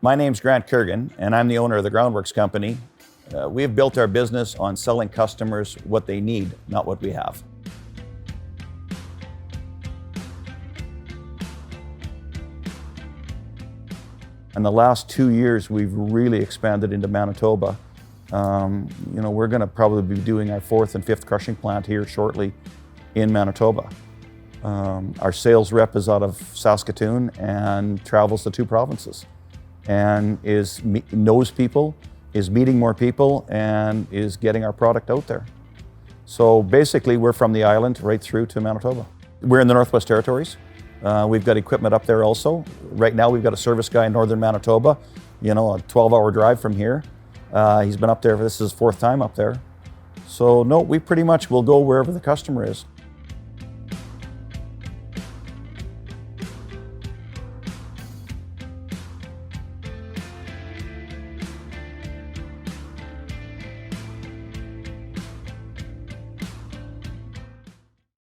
My name's Grant Kurgan, and I'm the owner of the Groundworx company. We have built our business on selling customers what they need, not what we have. In the last 2 years, we've really expanded into Manitoba. We're going to probably be doing our 4th and 5th crushing plant here shortly in Manitoba. Our sales rep is out of Saskatoon and travels the 2 provinces and knows people, is meeting more people, and is getting our product out there. So basically, we're from the island right through to Manitoba. We're in the Northwest Territories. We've got equipment up there also. Right now, we've got a service guy in northern Manitoba, a 12-hour drive from here. He's been up there, this is his 4th time up there. So no, we pretty much will go wherever the customer is.